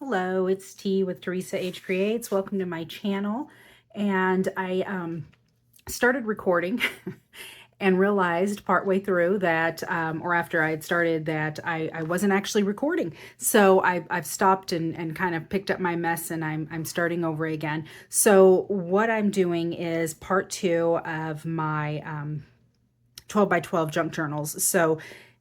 Hello, it's T with Teresa H Creates. Welcome to my channel. And I started recording and realized partway through that, or after I had started, that I wasn't actually recording. So I've stopped and kind of picked up my mess, and I'm starting over again. So what I'm doing is part two of my 12 by 12 junk journals. So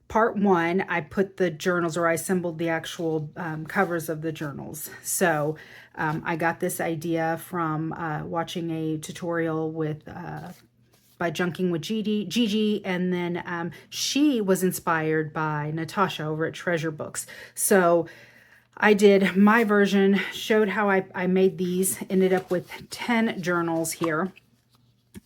part one, I put the journals, or I assembled the actual covers of the journals. So I got this idea from watching a tutorial with by Junking with Gigi, and then she was inspired by Natasha over at Treasure Books. So I did my version, showed how I made these, ended up with 10 journals here.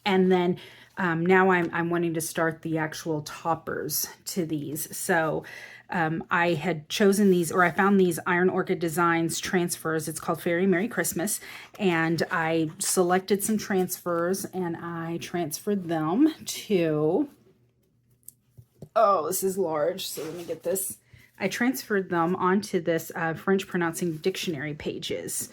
And then now I'm wanting to start the actual toppers to these. So I had chosen these, or I found these Iron Orchid Designs transfers. It's called Fairy Merry Christmas. And I selected some transfers and I transferred them to, oh, this is large. So let me get this. I transferred them onto this French pronouncing dictionary pages.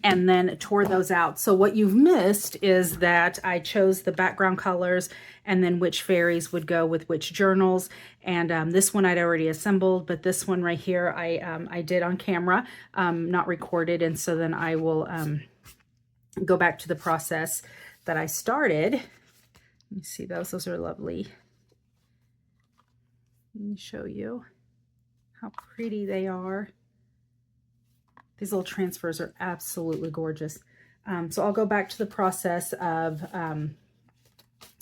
And then tore those out. So what you've missed is that I chose the background colors and then which fairies would go with which journals. And this one I'd already assembled, but this one right here I did on camera, not recorded. And so then I will go back to the process that I started. Let me see those. Those are lovely. Let me show you how pretty they are. These little transfers are absolutely gorgeous. So I'll go back to the process of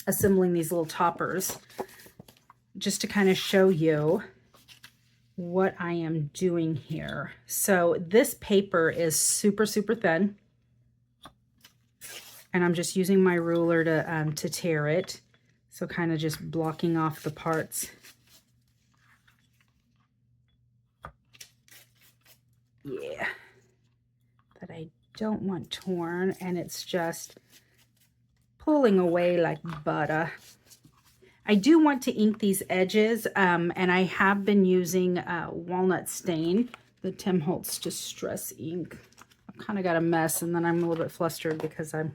assembling these little toppers just to kind of show you what I am doing here. So this paper is super, super thin. And I'm just using my ruler to tear it. So kind of just blocking off the parts. Yeah. That I don't want torn, and it's just pulling away like butter. I do want to ink these edges, and I have been using walnut stain, the Tim Holtz Distress ink. I've kind of got a mess, and then I'm a little bit flustered because I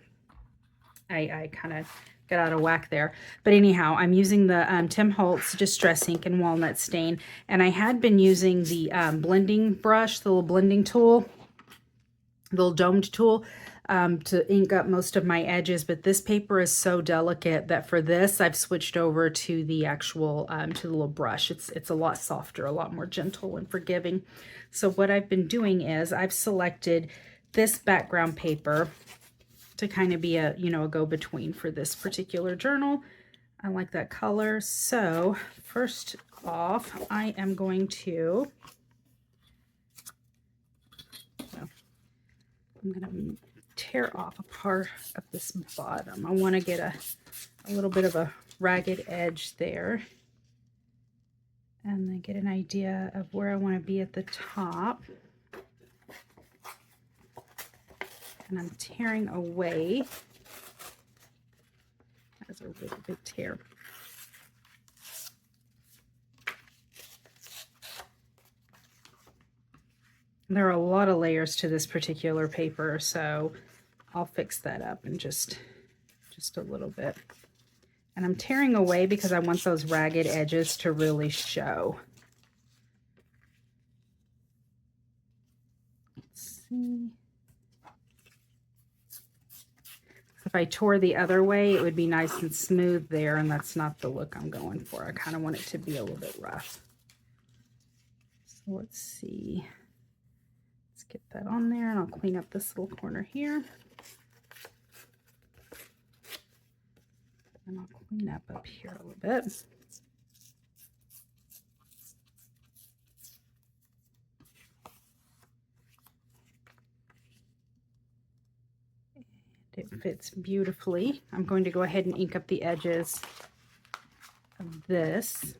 kind of got out of whack there. But anyhow, I'm using the Tim Holtz Distress ink and walnut stain, and I had been using the blending brush, the little blending tool, little domed tool, to ink up most of my edges, but this paper is so delicate that for this I've switched over to the actual to the little brush. It's a lot softer, a lot more gentle and forgiving. So what I've been doing is I've selected this background paper to kind of be a, you know, a go-between for this particular journal. I like that color. So first off, I am going to I'm going to tear off a part of this bottom. I want to get a little bit of a ragged edge there. And then get an idea of where I want to be at the top. And I'm tearing away. That's a really big tear. There are a lot of layers to this particular paper, so I'll fix that up in just a little bit. And I'm tearing away because I want those ragged edges to really show. Let's see. If I tore the other way, it would be nice and smooth there, and that's not the look I'm going for. I kind of want it to be a little bit rough. So let's see. Get that on there, and I'll clean up this little corner here. And I'll clean up here a little bit. And it fits beautifully. I'm going to go ahead and ink up the edges of this.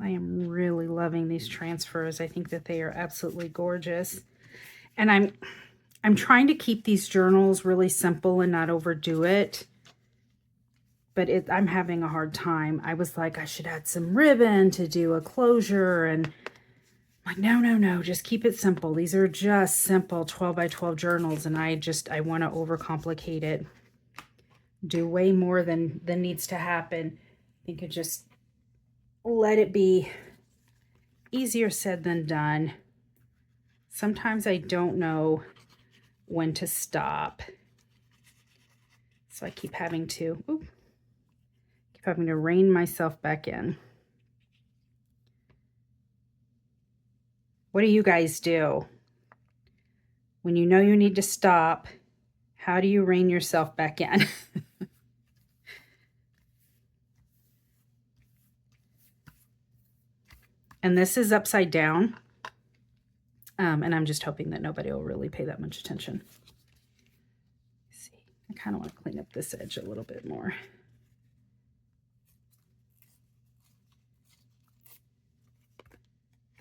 I am really loving these transfers. I think that they are absolutely gorgeous. And I'm trying to keep these journals really simple and not overdo it. But I'm having a hard time. I was like, I should add some ribbon to do a closure. And I'm like, no, just keep it simple. These are just simple 12 by 12 journals. And I want to overcomplicate it. Do way more than needs to happen. I think it just let it be easier said than done. Sometimes I don't know when to stop. So I keep having to, rein myself back in. What do you guys do? When you know you need to stop, how do you rein yourself back in? And this is upside down. And I'm just hoping that nobody will really pay that much attention. Let's see, I kind of want to clean up this edge a little bit more.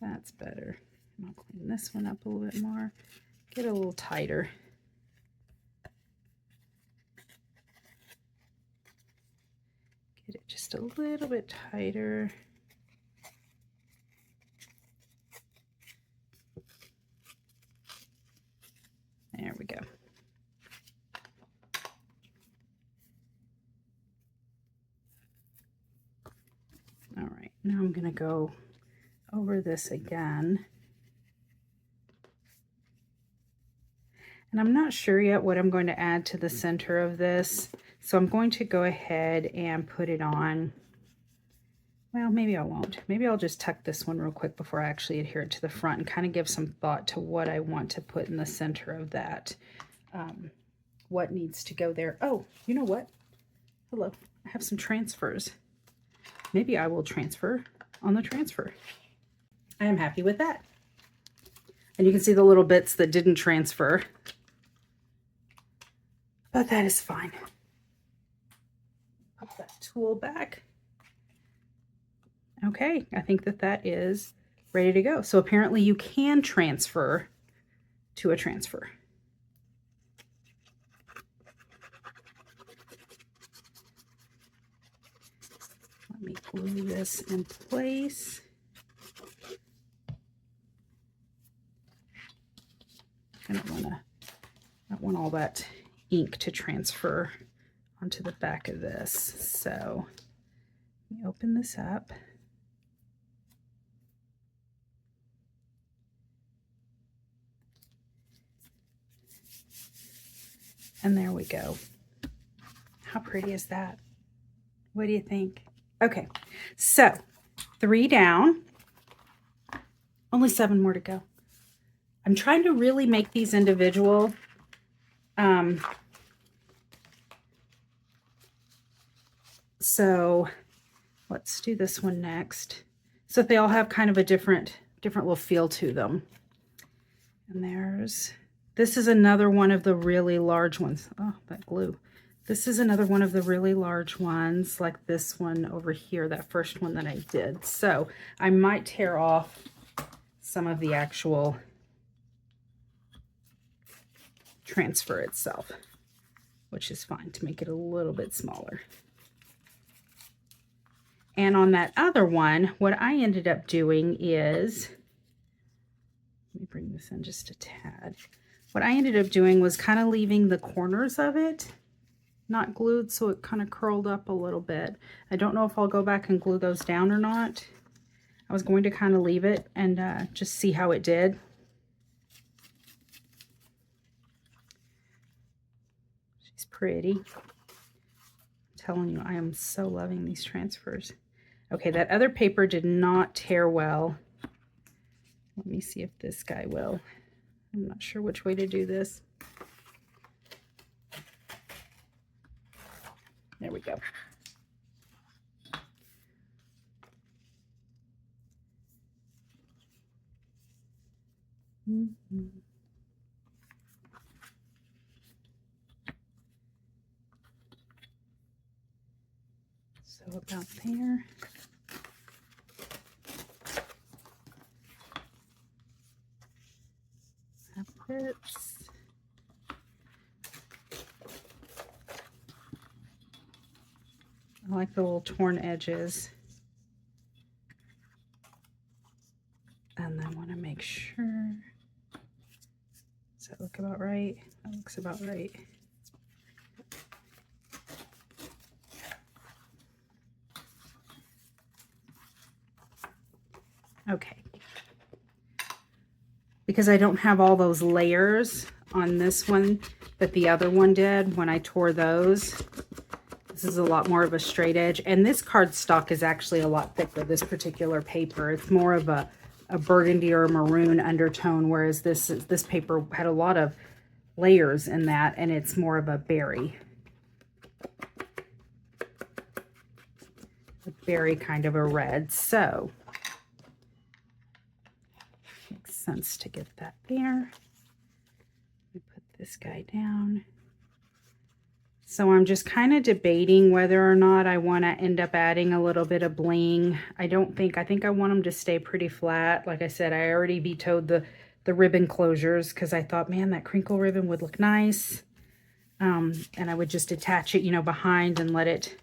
That's better. I'll clean this one up a little bit more. Get it a little tighter. Get it just a little bit tighter. There we go. All right, now I'm going to go over this again. And I'm not sure yet what I'm going to add to the center of this. So I'm going to go ahead and put it on. Well, maybe I won't. Maybe I'll just tuck this one real quick before I actually adhere it to the front and kind of give some thought to what I want to put in the center of that. What needs to go there. Oh, you know what? Hello, I have some transfers. Maybe I will transfer on the transfer. I am happy with that. And you can see the little bits that didn't transfer. But that is fine. Put that tool back. Okay, I think that is ready to go. So apparently you can transfer to a transfer. Let me glue this in place. I don't want all that ink to transfer onto the back of this. So let me open this up. And there we go. How pretty is that? What do you think? Okay, so 3 down, only 7 more to go. I'm trying to really make these individual. So let's do this one next. So they all have kind of a different little feel to them. And this is another one of the really large ones. Oh, that glue. This is another one of the really large ones, like this one over here, that first one that I did. So I might tear off some of the actual transfer itself, which is fine to make it a little bit smaller. And on that other one, what I ended up doing is, let me bring this in just a tad. What I ended up doing was kind of leaving the corners of it not glued, so it kind of curled up a little bit. I don't know if I'll go back and glue those down or not. I was going to kind of leave it and just see how it did. She's pretty. I'm telling you, I am so loving these transfers. Okay, that other paper did not tear well. Let me see if this guy will. I'm not sure which way to do this. There we go. So about there. That fits. I like the little torn edges. And I want to make sure. Does that look about right? That looks about right. Okay. Because I don't have all those layers on this one that the other one did when I tore those. This is a lot more of a straight edge. And this cardstock is actually a lot thicker, this particular paper. It's more of a burgundy or maroon undertone, whereas this paper had a lot of layers in that, and it's more of a berry. A berry kind of a red. So makes sense to get that there. Let me put this guy down. So I'm just kind of debating whether or not I want to end up adding a little bit of bling. I think I want them to stay pretty flat. Like I said, I already vetoed the ribbon closures because I thought, man, that crinkle ribbon would look nice. And I would just attach it, you know, behind and let it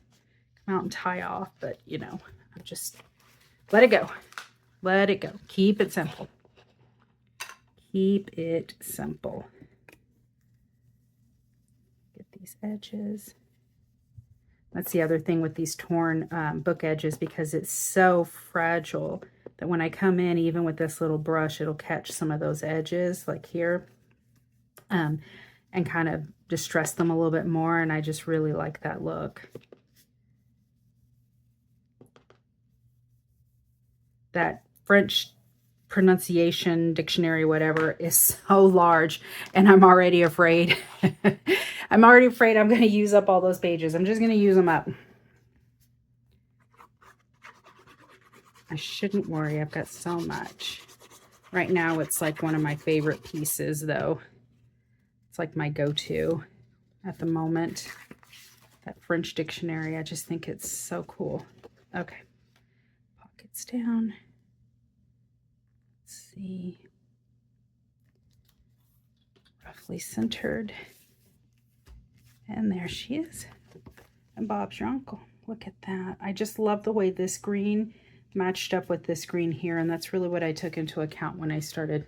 come out and tie off. But, you know, I'm just, let it go. Let it go. Keep it simple. Keep it simple. Get these edges. That's the other thing with these torn book edges, because it's so fragile that when I come in, even with this little brush, it'll catch some of those edges like here and kind of distress them a little bit more. And I just really like that look. That French pronunciation dictionary, whatever, is so large, and I'm already afraid. I'm already afraid I'm going to use up all those pages. I'm just going to use them up. I shouldn't worry. I've got so much. Right now, it's like one of my favorite pieces, though. It's like my go-to at the moment. That French dictionary, I just think it's so cool. Okay. Pockets down. Let's see. Roughly centered. And there she is. And Bob's your uncle. Look at that. I just love the way this green matched up with this green here, and that's really what I took into account when I started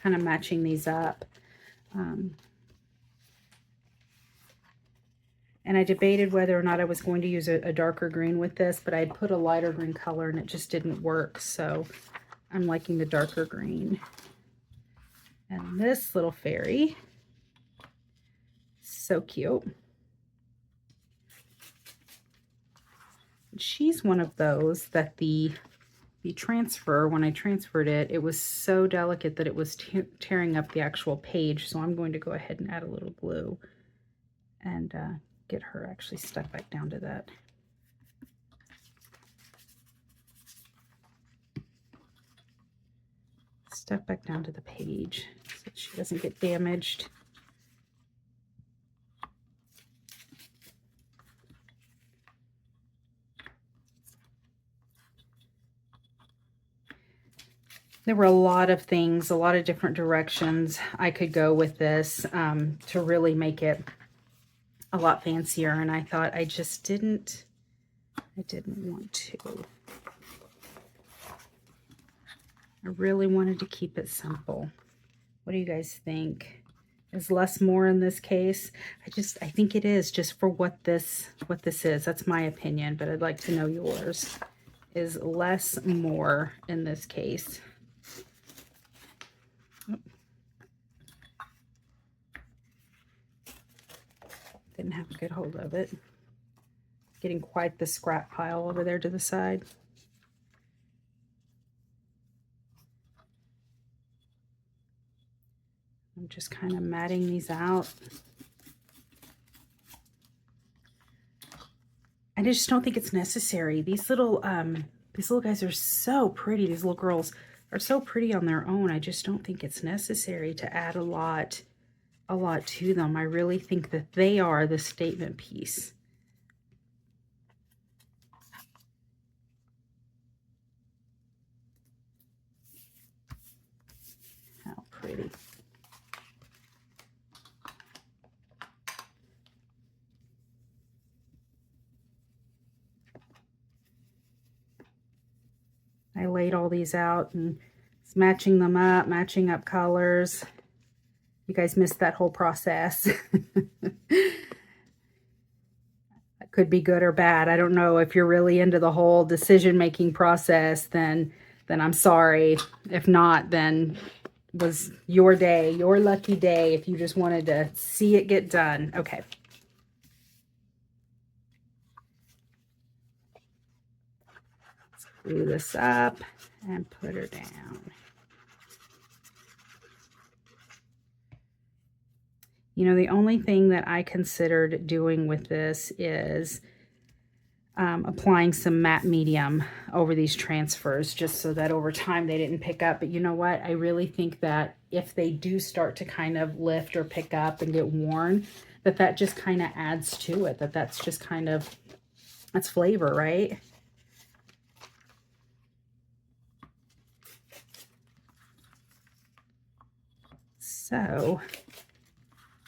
kind of matching these up. And I debated whether or not I was going to use a darker green with this, but I'd put a lighter green color and it just didn't work, so I'm liking the darker green. And this little fairy, so cute. She's one of those that the transfer, when I transferred it, it was so delicate that it was tearing up the actual page. So I'm going to go ahead and add a little glue and get her actually stuck back down to that. Stuck back down to the page so that she doesn't get damaged. There were a lot of things, a lot of different directions I could go with this to really make it a lot fancier. And I thought I just didn't want to. I really wanted to keep it simple. What do you guys think? Is less more in this case? I think it is, just for what this is. That's my opinion, but I'd like to know yours. Is less more in this case? Didn't have a good hold of it. Getting quite the scrap pile over there to the side. I'm just kind of matting these out. I just don't think it's necessary. These little guys are so pretty. These little girls are so pretty on their own. I just don't think it's necessary to add a lot to them. I really think that they are the statement piece. How pretty. I laid all these out and matching them up, matching up colors. You guys missed that whole process. It could be good or bad. I don't know. If you're really into the whole decision-making process, then I'm sorry. If not, then was your day, your lucky day, if you just wanted to see it get done. Okay. Let's glue this up and put her down. You know, the only thing that I considered doing with this is applying some matte medium over these transfers, just so that over time they didn't pick up. But you know what? I really think that if they do start to kind of lift or pick up and get worn, that just kind of adds to it. That's just kind of, that's flavor, right? So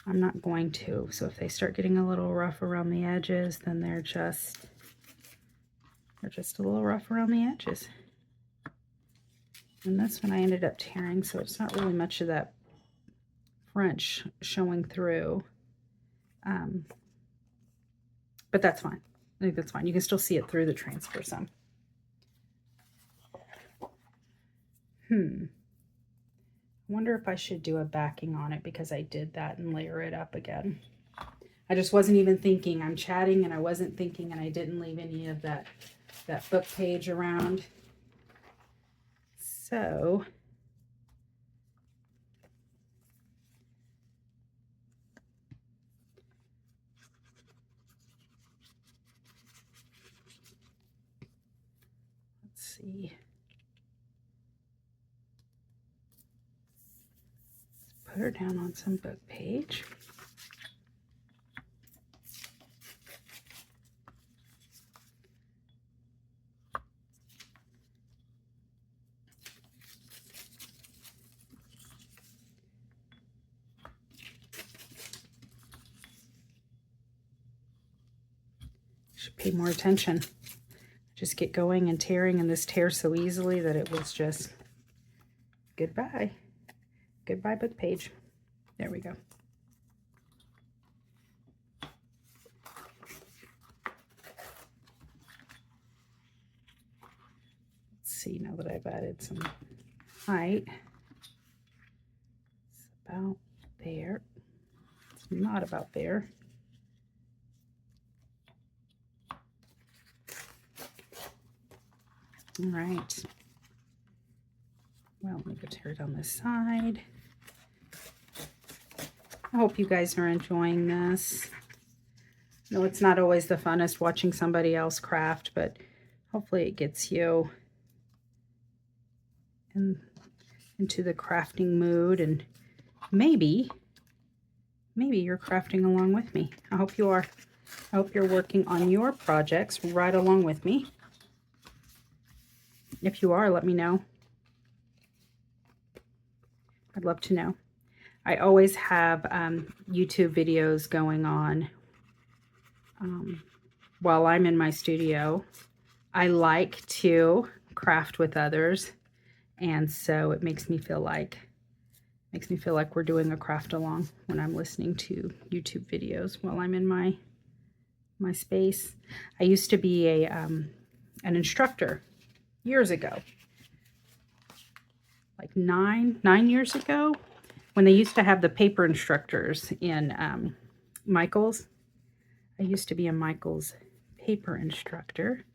I'm not going to. So if they start getting a little rough around the edges, then they're just a little rough around the edges. And this one I ended up tearing, so it's not really much of that French showing through. But that's fine. I think that's fine. You can still see it through the transfer some. I wonder if I should do a backing on it, because I did that, and layer it up again. I just wasn't even thinking. I'm chatting and I wasn't thinking, and I didn't leave any of that book page around. So let's see. Let's put her down on some book page. Should pay more attention. Just get going and tearing, and this tears so easily that it was just goodbye. Goodbye book page. There we go. Let's see, now that I've added some height. It's about there. It's not about there. All right. Well, let me go tear it on this side. I hope you guys are enjoying this. No, it's not always the funnest watching somebody else craft, but hopefully it gets you into the crafting mood, and maybe you're crafting along with me. I hope you are. I hope you're working on your projects right along with me. If you are, let me know. I'd love to know. I always have YouTube videos going on while I'm in my studio. I like to craft with others, and so it makes me feel like we're doing a craft along when I'm listening to YouTube videos while I'm in my space. I used to be an instructor years ago, like nine years ago, when they used to have the paper instructors in Michael's. I used to be a Michael's paper instructor,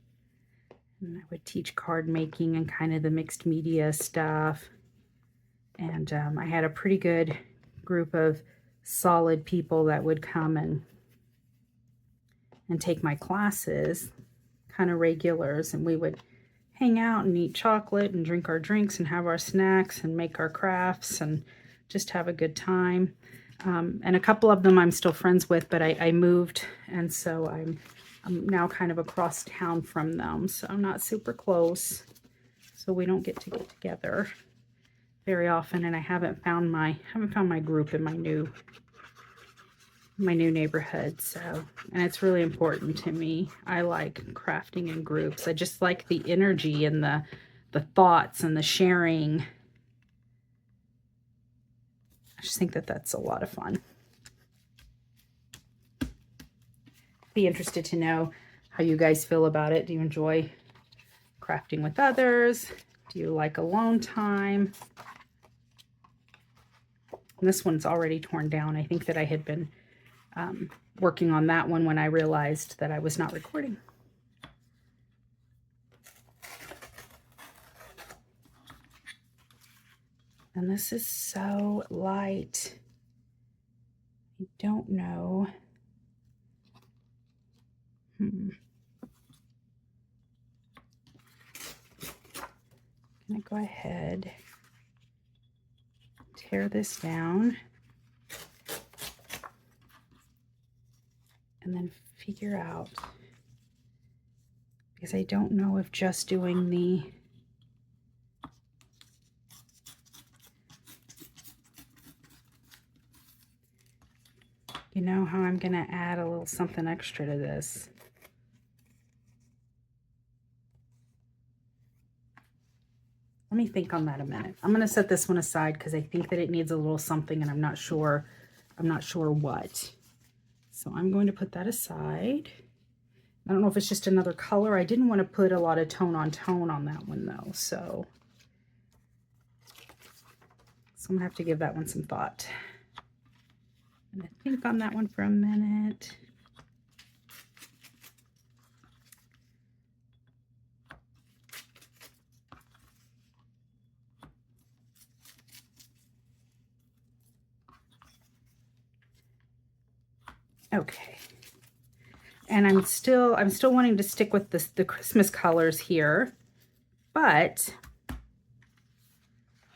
and I would teach card making and kind of the mixed media stuff. And I had a pretty good group of solid people that would come and take my classes, kind of regulars, and we would hang out and eat chocolate and drink our drinks and have our snacks and make our crafts and just have a good time. And a couple of them I'm still friends with, but I moved, and so I'm now kind of across town from them, so I'm not super close. So we don't get together very often, and I haven't found my group in my new neighborhood. So, and it's really important to me. I like crafting in groups. I just like the energy and the the thoughts and the sharing. I just think that that's a lot of fun. Be interested to know how you guys feel about it. Do you enjoy crafting with others? Do you like alone time? And this one's already torn down. I think that I had been working on that one when I realized that I was not recording. And this is so light. I don't know. I'm gonna go ahead, tear this down, and then figure out, because I don't know if just doing the you know how I'm gonna add a little something extra to this. Let me think on that a minute. I'm gonna set this one aside because I think that it needs a little something and I'm not sure what. So I'm going to put that aside. I don't know if it's just another color. I didn't want to put a lot of tone on that one though. So I'm gonna have to give that one some thought. I'm gonna think on that one for a minute. Okay. And I'm still wanting to stick with the Christmas colors here, but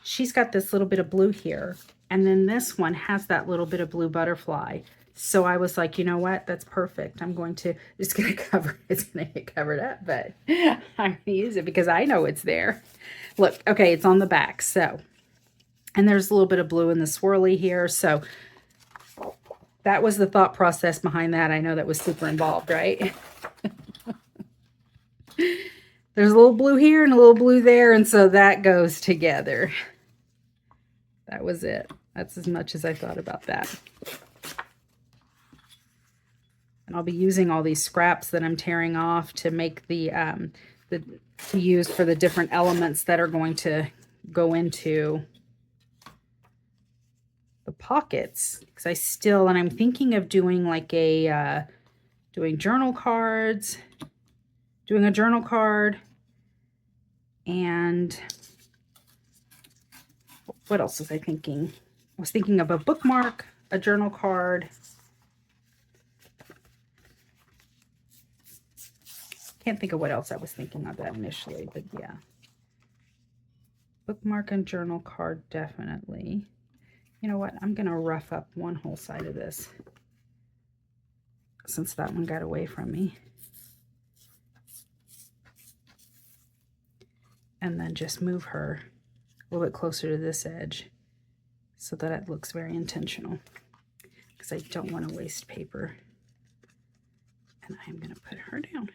she's got this little bit of blue here, and then this one has that little bit of blue butterfly. So I was like, you know what? That's perfect. I'm going to just gonna cover it's gonna get covered up, but I'm gonna use it because I know it's there. Look, okay, it's on the back. So, and there's a little bit of blue in the swirly here. So that was the thought process behind that. I know that was super involved, right? There's a little blue here and a little blue there, and so that goes together. That was it. That's as much as I thought about that. And I'll be using all these scraps that I'm tearing off to make the to use for the different elements that are going to go into the pockets, because and I'm thinking of doing like a doing journal cards, doing a journal card, and what else was I thinking? I was thinking of a bookmark, a journal card. Can't think of what else I was thinking of that initially, but yeah. Bookmark and journal card, definitely. You know what? I'm going to rough up one whole side of this since that one got away from me. And then just move her a little bit closer to this edge so that it looks very intentional, because I don't want to waste paper. And I'm going to put her down.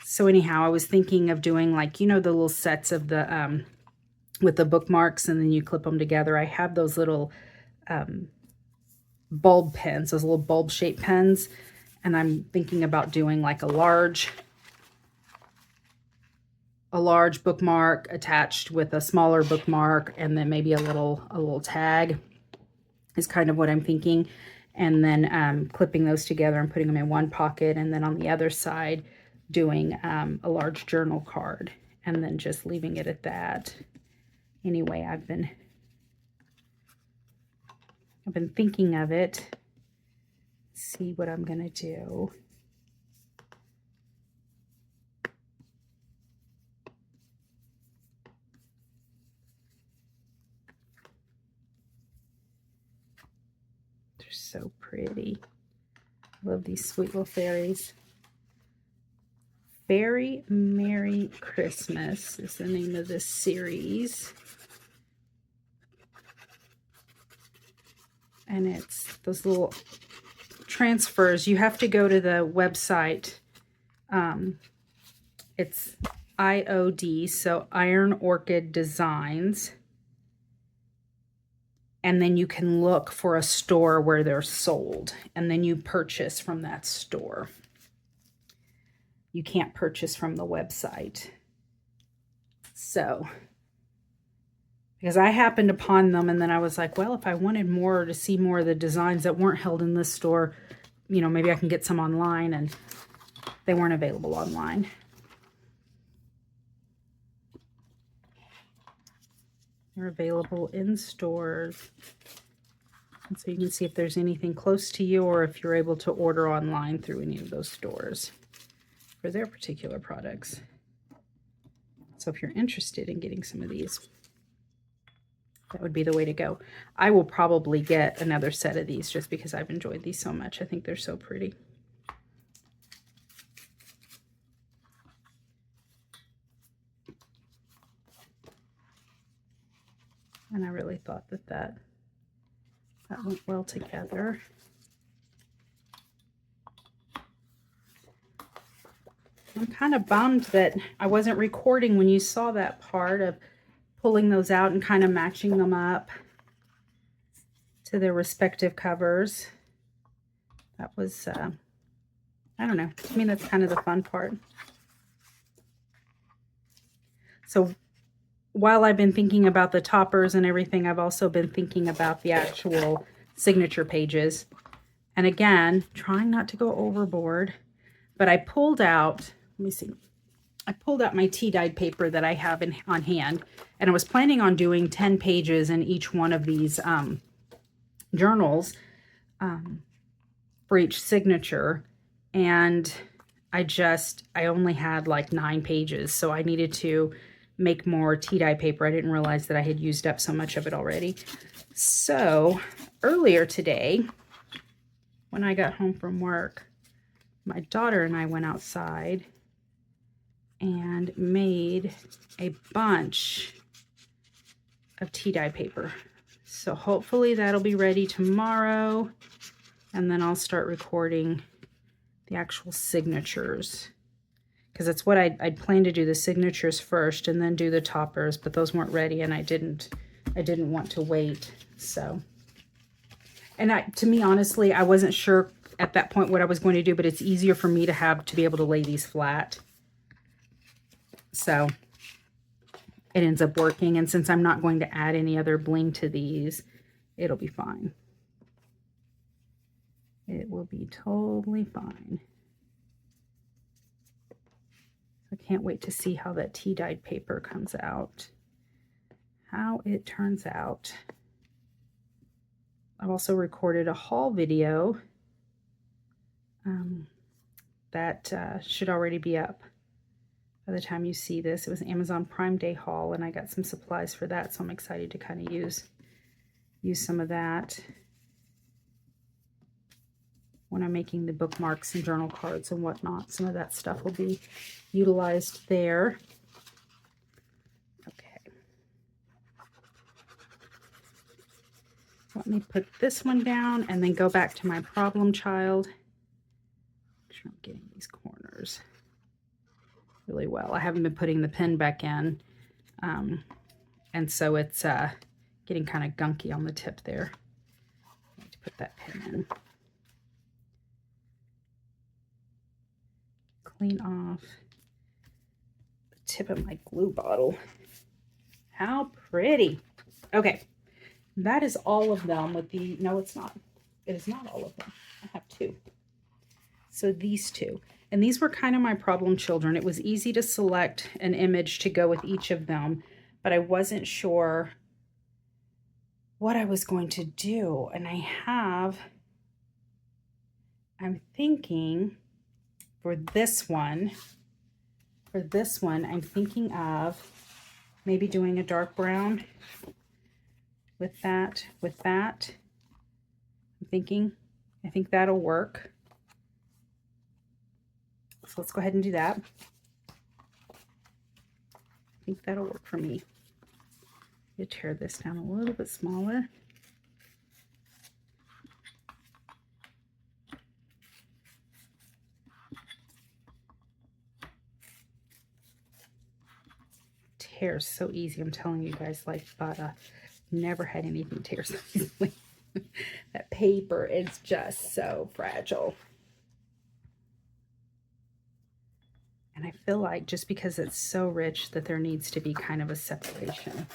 So anyhow, I was thinking of doing like, you know, the little sets of the with the bookmarks, and then you clip them together. I have those little bulb pens, those little bulb shaped pens, and I'm thinking about doing like a large bookmark attached with a smaller bookmark, and then maybe a little tag is kind of what I'm thinking. And then clipping those together and putting them in one pocket, and then on the other side doing a large journal card, and then just leaving it at that. Anyway, I've been thinking of it. See what I'm gonna do. They're so pretty. Love these sweet little fairies. Very Merry Christmas is the name of this series. And it's those little transfers. You have to go to the website It's IOD, so Iron Orchid Designs. And then you can look for a store where they're sold, and then you purchase from that store. You can't purchase from the website. So, because I happened upon them, and then I was like, well, if I wanted more to see more of the designs that weren't held in this store, you know, maybe I can get some online, and they weren't available online. They're available in stores. And so you can see if there's anything close to you or if you're able to order online through any of those stores for their particular products. So if you're interested in getting some of these, that would be the way to go. I will probably get another set of these just because I've enjoyed these so much. I think they're so pretty. And I really thought that went well together. I'm kind of bummed that I wasn't recording when you saw that part of pulling those out and kind of matching them up to their respective covers. That was, I don't know, to me that's kind of the fun part. So while I've been thinking about the toppers and everything, I've also been thinking about the actual signature pages. And again, trying not to go overboard, but I pulled out, let me see, I pulled out my tea-dyed paper that I have on hand, and I was planning on doing 10 pages in each one of these journals for each signature, and I only had like 9 pages, so I needed to make more tea-dye paper. I didn't realize that I had used up so much of it already. So earlier today, when I got home from work, my daughter and I went outside and made a bunch of tea-dye paper. So hopefully that'll be ready tomorrow, and then I'll start recording the actual signatures, because that's what I'd planned to do, the signatures first and then do the toppers, but those weren't ready, and I didn't want to wait. So, and to me, honestly, I wasn't sure at that point what I was going to do, but it's easier for me to be able to lay these flat. So it ends up working, and since I'm not going to add any other bling to these, it'll be fine. It will be totally fine. I can't wait to see how that tea-dyed paper comes out, how it turns out. I've also recorded a haul video that should already be up by the time you see this. It was an Amazon Prime Day haul, and I got some supplies for that, so I'm excited to kind of use some of that when I'm making the bookmarks and journal cards and whatnot. Some of that stuff will be utilized there. Okay. Let me put this one down and then go back to my problem child. Make sure I'm getting these corners really well. I haven't been putting the pen back in, and so it's getting kind of gunky on the tip there. I need to put that pen in. Clean off the tip of my glue bottle. How pretty. Okay, that is all of them with the, no, it's not. It is not all of them. I have 2. So these 2. And these were kind of my problem children. It was easy to select an image to go with each of them, but I wasn't sure what I was going to do. And I'm thinking for this one, I'm thinking of maybe doing a dark brown with that. I think that'll work. So let's go ahead and do that. I think that'll work for me. I'm going to tear this down a little bit smaller. tears so easy. I'm telling you guys, like butter. Never had anything tear so easily. That paper is just so fragile. And I feel like just because it's so rich that there needs to be kind of a separation.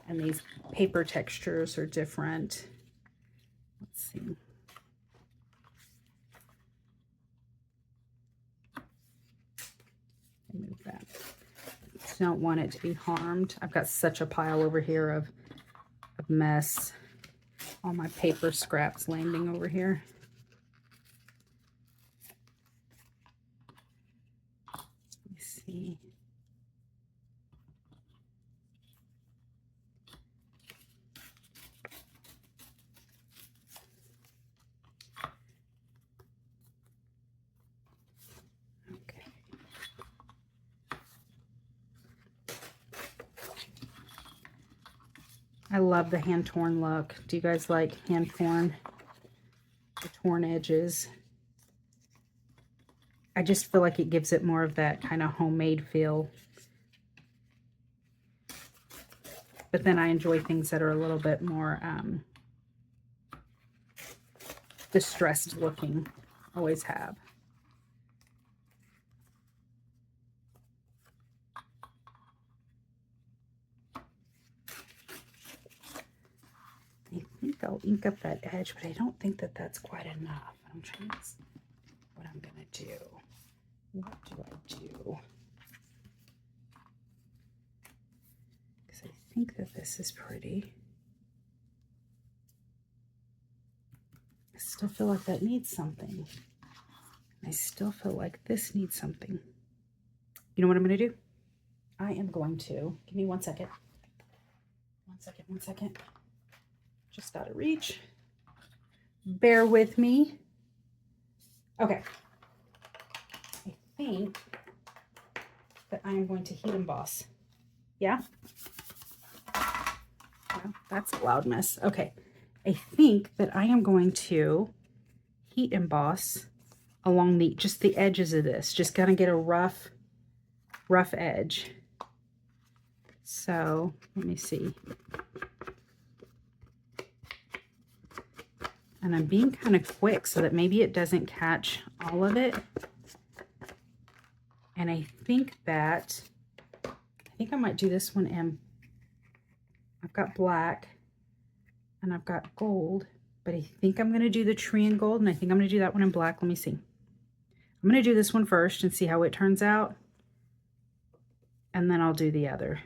And these paper textures are different. Let's see. Move that. I don't want it to be harmed. I've got such a pile over here of mess. All my paper scraps landing over here. Let me see. Okay. I love the hand torn look. Do you guys like hand torn? The torn edges. I just feel like it gives it more of that kind of homemade feel. But then I enjoy things that are a little bit more distressed looking. Always have. I think I'll ink up that edge, but I don't think that that's quite enough. I'm trying to see what I'm going to do. What do I do? Because I think that this is pretty. I still feel like that needs something. I still feel like this needs something. You know what I'm going to do? I am going to, give me 1 second. 1 second. Just got to reach. Bear with me. Okay. I think that I am going to heat emboss. Yeah? Well, that's a loud mess. Okay. I think that I am going to heat emboss along just the edges of this. Just gonna get a rough edge. So let me see. And I'm being kind of quick so that maybe it doesn't catch all of it. And I think I might do this one in, I've got black and I've got gold, but I think I'm going to do the tree in gold, and I think I'm going to do that one in black. Let me see. I'm going to do this one first and see how it turns out, and then I'll do the other.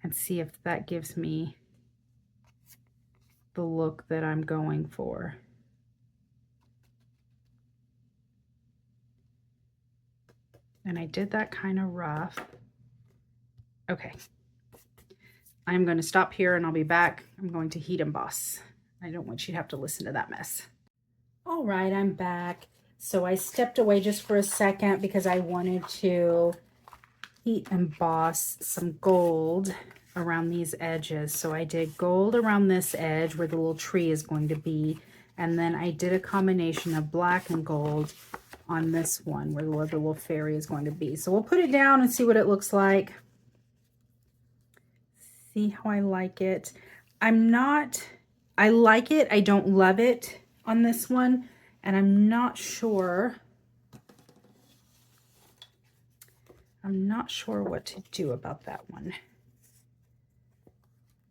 And see if that gives me the look that I'm going for. And I did that kind of rough. Okay. I'm going to stop here and I'll be back. I'm going to heat emboss. I don't want you to have to listen to that mess. All right, I'm back. So I stepped away just for a second because I wanted to heat emboss some gold around these edges. So I did gold around this edge where the little tree is going to be. And then I did a combination of black and gold on this one where the little fairy is going to be. So we'll put it down and see what it looks like. See how I like it. I like it. I don't love it on this one. And I'm not sure what to do about that one.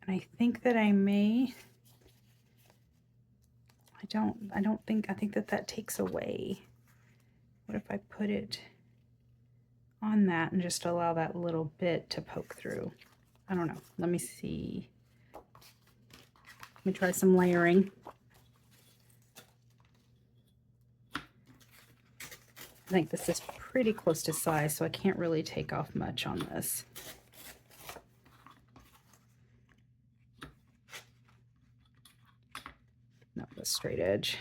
And I think that I may, I think that takes away. What if I put it on that and just allow that little bit to poke through? I don't know. Let me see. Let me try some layering. I think this is pretty close to size, so I can't really take off much on this. Not the straight edge.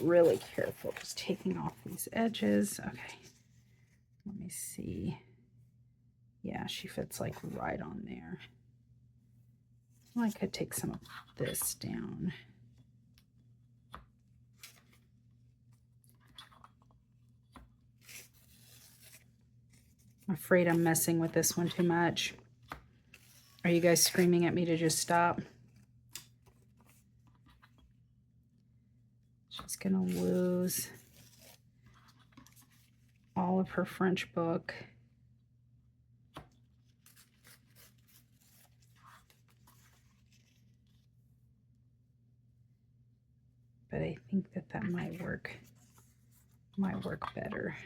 Really careful, just taking off these edges. Okay, let me see. Yeah, she fits like right on there. Well, I could take some of this down. I'm afraid I'm messing with this one too much. Are you guys screaming at me to just stop? She's gonna lose all of her French book. But I think that that might work better.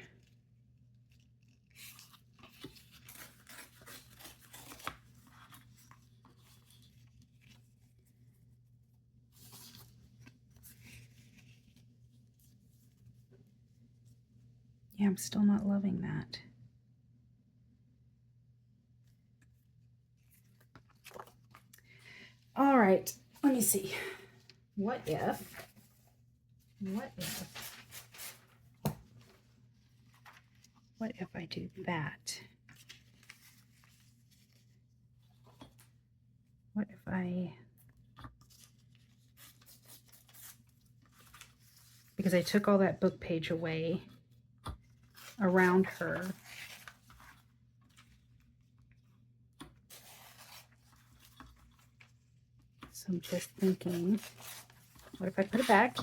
Yeah, I'm still not loving that. All right, let me see. What if I do that? What if because I took all that book page away around her. So I'm just thinking, what if I put it back?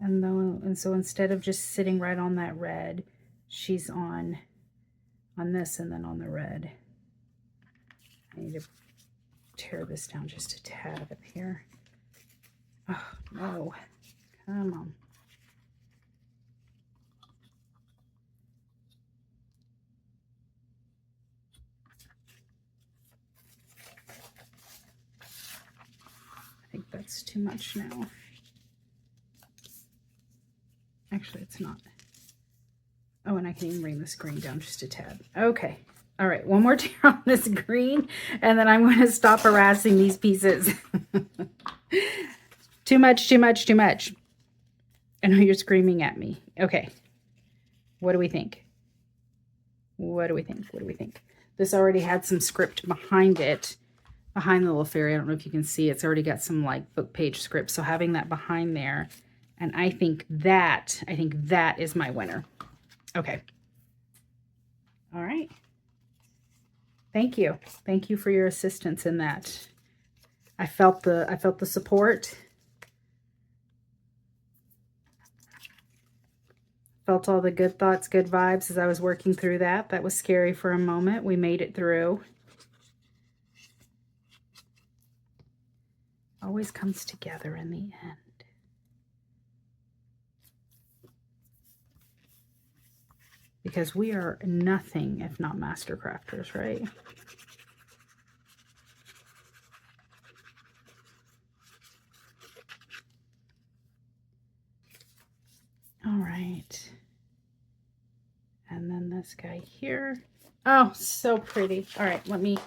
And so instead of just sitting right on that red, she's on this and then on the red. I need to tear this down just a tad up here. Oh, no. Come on. I think that's too much now. Actually, it's not. Oh, and I can even bring this green down just a tad. Okay. All right, one more tear on this green, and then I'm going to stop harassing these pieces. Too much, too much, too much. I know you're screaming at me. Okay. What do we think? What do we think? What do we think? This already had some script behind it, behind the little fairy. I don't know if you can see. It's already got some like book page script. So having that behind there, and I think that is my winner. Okay. All right. Thank you. Thank you for your assistance in that. I felt the support. Felt all the good thoughts, good vibes as I was working through that. That was scary for a moment. We made it through. Always comes together in the end. Because we are nothing if not master crafters, right? All right. And then this guy here. Oh, so pretty. All right, let me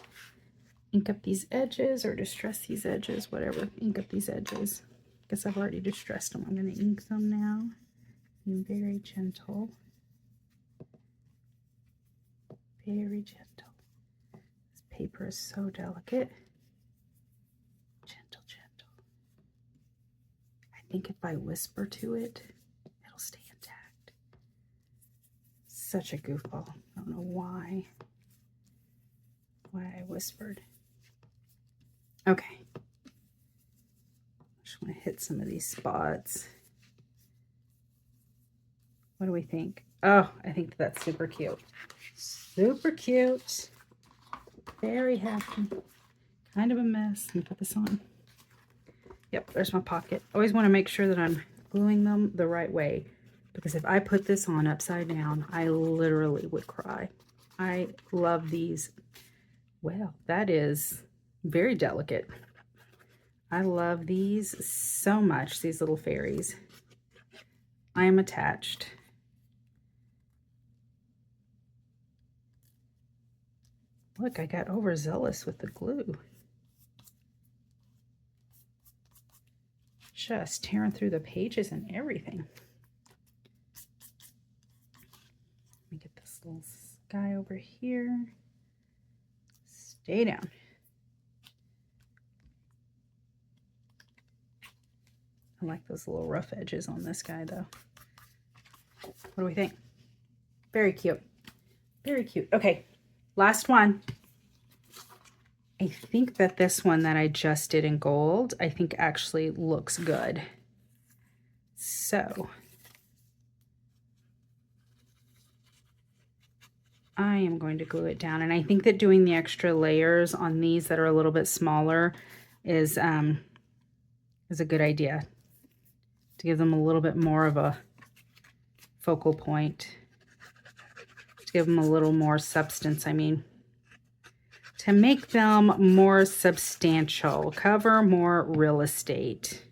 ink up these edges or distress these edges, whatever. Ink up these edges. Guess I've already distressed them. I'm going to ink them now. Being very gentle. Very gentle. This paper is so delicate. Gentle, gentle. I think if I whisper to it, it'll stay intact. Such a goofball. I don't know why I whispered. Okay. I just want to hit some of these spots. What do we think? Oh, I think that's super cute. Super cute. Very happy. Kind of a mess. Let me put this on. Yep, there's my pocket. Always want to make sure that I'm gluing them the right way, because if I put this on upside down, I literally would cry. I love these. Well, that is very delicate. I love these so much, these little fairies. I am attached. Look, I got overzealous with the glue. Just tearing through the pages and everything. Let me get this little guy over here. Stay down. I like those little rough edges on this guy though. What do we think? Very cute. Very cute. Okay, last one. I think that this one that I just did in gold, I think actually looks good. So I am going to glue it down. And I think that doing the extra layers on these that are a little bit smaller is a good idea to give them a little bit more of a focal point, to give them a little more substance, I mean, to make them more substantial, cover more real estate.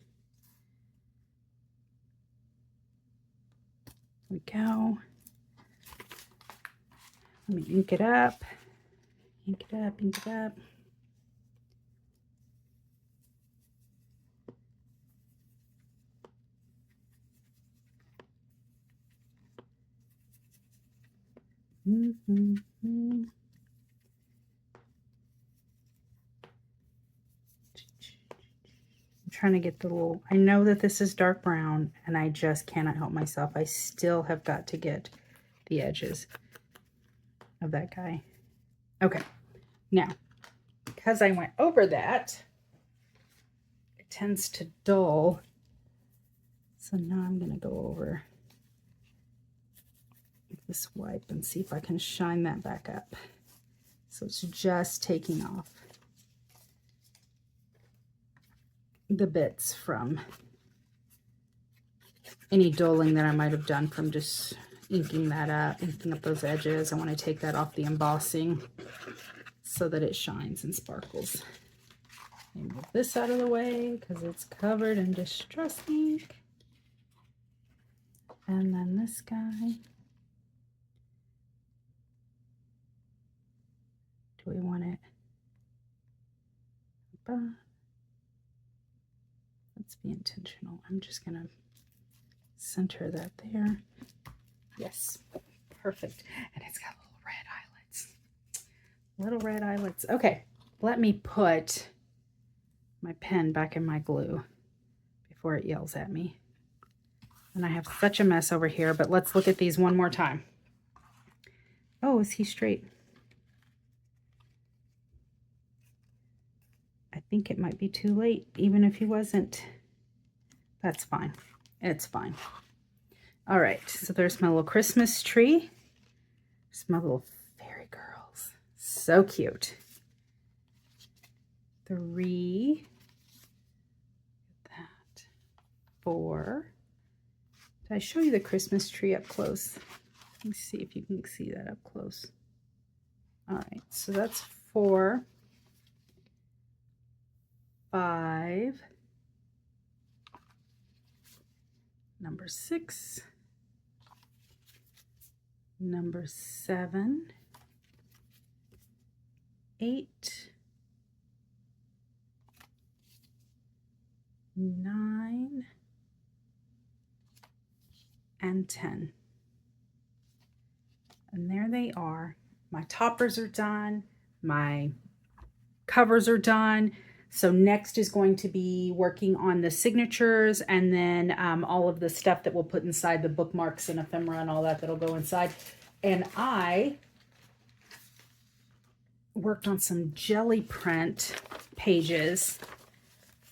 There we go. Let me ink it up, ink it up, ink it up. I'm trying to get the little, I know that this is dark brown and I just cannot help myself. I still have got to get the edges of that guy. Okay, now, because I went over that, it tends to dull. So now I'm going to go over this wipe and see if I can shine that back up. So it's just taking off the bits from any dulling that I might have done from just inking that up, inking up those edges. I want to take that off the embossing so that it shines and sparkles. And move this out of the way because it's covered in distress ink. And then this guy. Do we want it above? Let's be intentional. I'm just going to center that there. Yes, perfect. And it's got little red eyelets. Little red eyelets. Okay, let me put my pen back in my glue before it yells at me. And I have such a mess over here, but let's look at these one more time. Oh, is he straight? I think it might be too late, even if he wasn't. That's fine. It's fine. All right, so there's my little Christmas tree. There's my little fairy girls. So cute. 3. That. 4. Did I show you the Christmas tree up close? Let me see if you can see that up close. All right, so that's 4. 5. Number 6. Number 7. 8. 9. And 10. And there they are. My toppers are done. My covers are done. So next is going to be working on the signatures and then all of the stuff that we'll put inside, the bookmarks and ephemera and all that that'll go inside. And I worked on some jelly print pages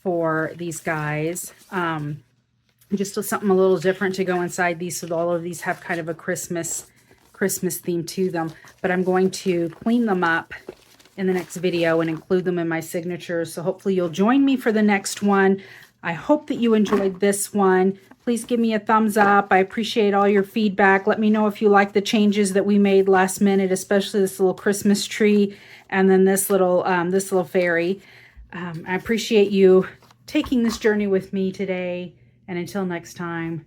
for these guys. Just something a little different to go inside these, so all of these have kind of a Christmas theme to them. But I'm going to clean them up in the next video and include them in my signatures. So hopefully you'll join me for the next one. I hope that you enjoyed this one. Please give me a thumbs up. I appreciate all your feedback. Let me know if you like the changes that we made last minute, especially this little Christmas tree and then this little fairy. I appreciate you taking this journey with me today. And until next time,